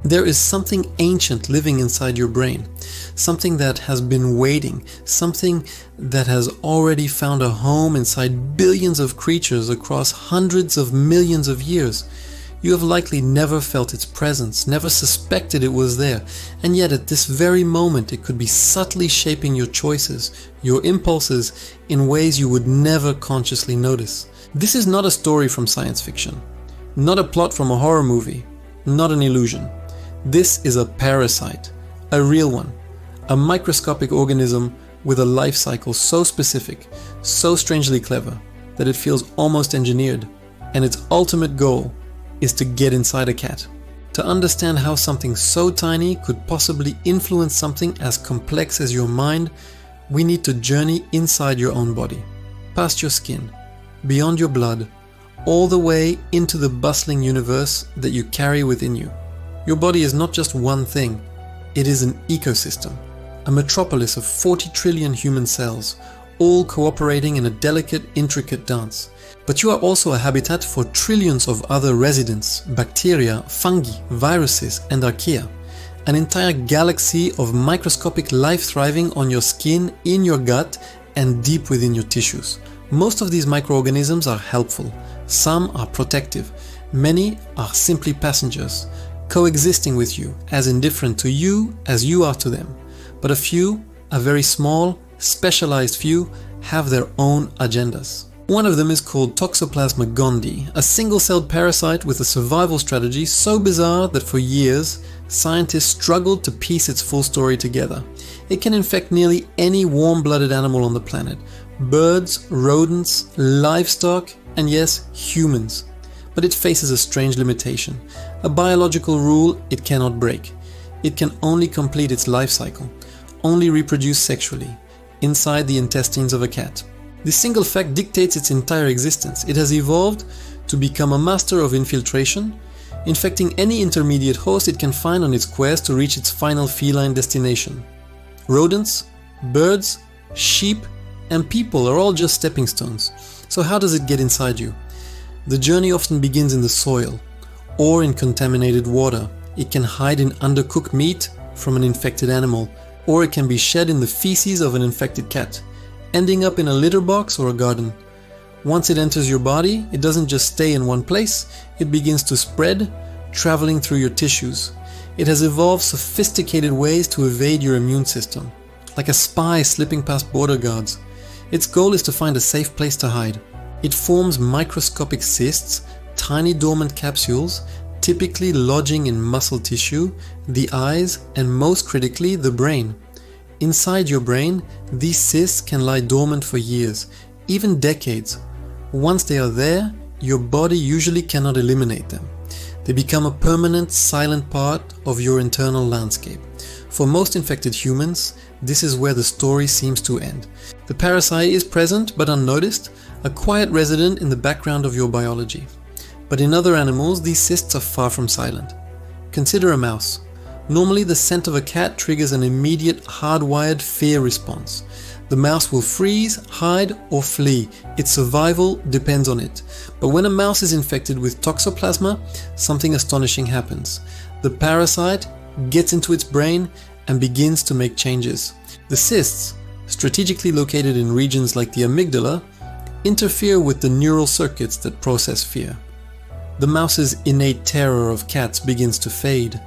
There is something ancient living inside your brain, something that has been waiting, something that has already found a home inside billions of creatures across hundreds of millions of years. You have likely never felt its presence, never suspected it was there, and yet at this very moment it could be subtly shaping your choices, your impulses, in ways you would never consciously notice. This is not a story from science fiction, not a plot from a horror movie, not an illusion. This is a parasite, a real one, a microscopic organism with a life cycle so specific, so strangely clever, that it feels almost engineered, and its ultimate goal is to get inside a cat. To understand how something so tiny could possibly influence something as complex as your mind, we need to journey inside your own body, past your skin, beyond your blood, all the way into the bustling universe that you carry within you. Your body is not just one thing, it is an ecosystem, a metropolis of 40 trillion human cells, all cooperating in a delicate, intricate dance. But you are also a habitat for trillions of other residents, bacteria, fungi, viruses, and archaea. An entire galaxy of microscopic life thriving on your skin, in your gut, and deep within your tissues. Most of these microorganisms are helpful. Some are protective. Many are simply passengers, coexisting with you, as indifferent to you as you are to them. But a few, a very small, specialized few, have their own agendas. One of them is called Toxoplasma gondii, a single-celled parasite with a survival strategy so bizarre that for years, scientists struggled to piece its full story together. It can infect nearly any warm-blooded animal on the planet: birds, rodents, livestock, and yes, humans. But it faces a strange limitation, a biological rule it cannot break. It can only complete its life cycle, only reproduce sexually, inside the intestines of a cat. This single fact dictates its entire existence. It has evolved to become a master of infiltration, infecting any intermediate host it can find on its quest to reach its final feline destination. Rodents, birds, sheep, and people are all just stepping stones. So how does it get inside you? The journey often begins in the soil or in contaminated water. It can hide in undercooked meat from an infected animal, or it can be shed in the feces of an infected cat, ending up in a litter box or a garden. Once it enters your body, it doesn't just stay in one place, it begins to spread, traveling through your tissues. It has evolved sophisticated ways to evade your immune system, like a spy slipping past border guards. Its goal is to find a safe place to hide. It forms microscopic cysts, tiny dormant capsules, typically lodging in muscle tissue, the eyes, and most critically, the brain. Inside your brain, these cysts can lie dormant for years, even decades. Once they are there, your body usually cannot eliminate them. They become a permanent, silent part of your internal landscape. For most infected humans, this is where the story seems to end. The parasite is present but unnoticed, a quiet resident in the background of your biology. But in other animals, these cysts are far from silent. Consider a mouse. Normally, the scent of a cat triggers an immediate, hardwired fear response. The mouse will freeze, hide, or flee. Its survival depends on it. But when a mouse is infected with Toxoplasma, something astonishing happens. The parasite gets into its brain and begins to make changes. The cysts, strategically located in regions like the amygdala, interfere with the neural circuits that process fear. The mouse's innate terror of cats begins to fade.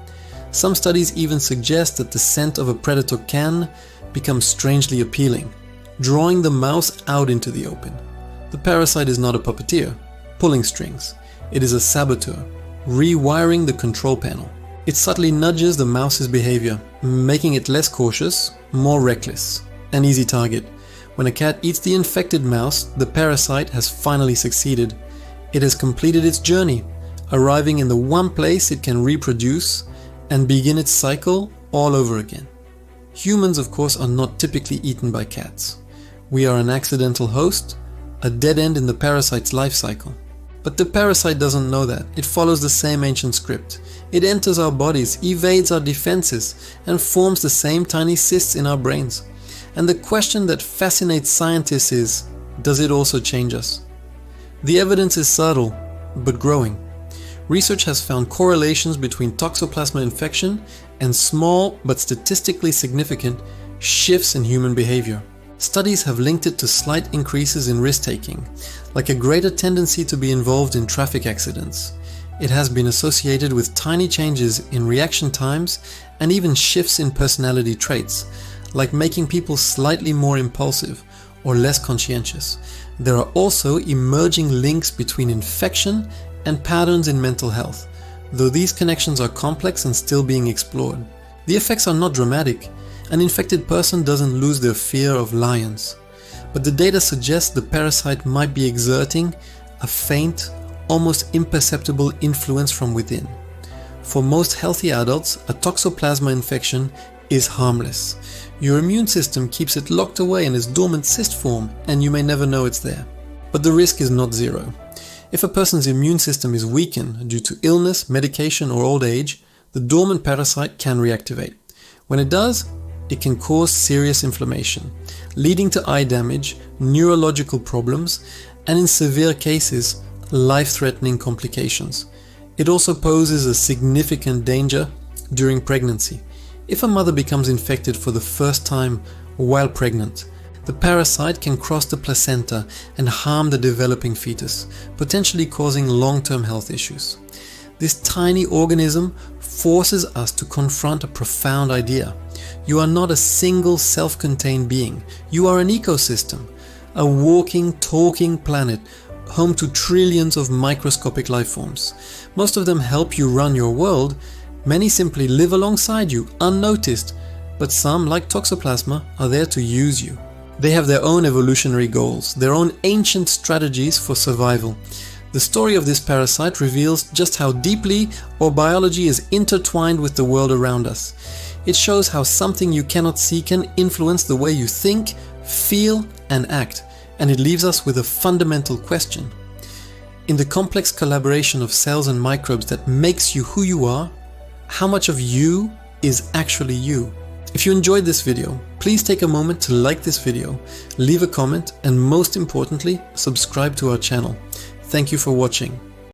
Some studies even suggest that the scent of a predator can become strangely appealing, drawing the mouse out into the open. The parasite is not a puppeteer, pulling strings. It is a saboteur, rewiring the control panel. It subtly nudges the mouse's behavior, making it less cautious, more reckless, an easy target. When a cat eats the infected mouse, the parasite has finally succeeded. It has completed its journey, arriving in the one place it can reproduce and begin its cycle all over again. Humans, of course, are not typically eaten by cats. We are an accidental host, a dead end in the parasite's life cycle. But the parasite doesn't know that. It follows the same ancient script. It enters our bodies, evades our defenses, and forms the same tiny cysts in our brains. And the question that fascinates scientists is, does it also change us? The evidence is subtle, but growing. Research has found correlations between Toxoplasma infection and small but statistically significant shifts in human behavior. Studies have linked it to slight increases in risk-taking, like a greater tendency to be involved in traffic accidents. It has been associated with tiny changes in reaction times and even shifts in personality traits, like making people slightly more impulsive or less conscientious. There are also emerging links between infection and patterns in mental health, though these connections are complex and still being explored. The effects are not dramatic. An infected person doesn't lose their fear of lions, but the data suggests the parasite might be exerting a faint, almost imperceptible influence from within. For most healthy adults, a Toxoplasma infection is harmless. Your immune system keeps it locked away in its dormant cyst form, and you may never know it's there. But the risk is not zero. If a person's immune system is weakened due to illness, medication, or old age, the dormant parasite can reactivate. When it does, it can cause serious inflammation, leading to eye damage, neurological problems, and in severe cases, life-threatening complications. It also poses a significant danger during pregnancy. If a mother becomes infected for the first time while pregnant, the parasite can cross the placenta and harm the developing fetus, potentially causing long-term health issues. This tiny organism forces us to confront a profound idea. You are not a single self-contained being. You are an ecosystem, a walking, talking planet, home to trillions of microscopic life forms. Most of them help you run your world. Many simply live alongside you, unnoticed, but some, like Toxoplasma, are there to use you. They have their own evolutionary goals, their own ancient strategies for survival. The story of this parasite reveals just how deeply our biology is intertwined with the world around us. It shows how something you cannot see can influence the way you think, feel, and act, and it leaves us with a fundamental question. In the complex collaboration of cells and microbes that makes you who you are, how much of you is actually you? If you enjoyed this video, please take a moment to like this video, leave a comment, and most importantly, subscribe to our channel. Thank you for watching.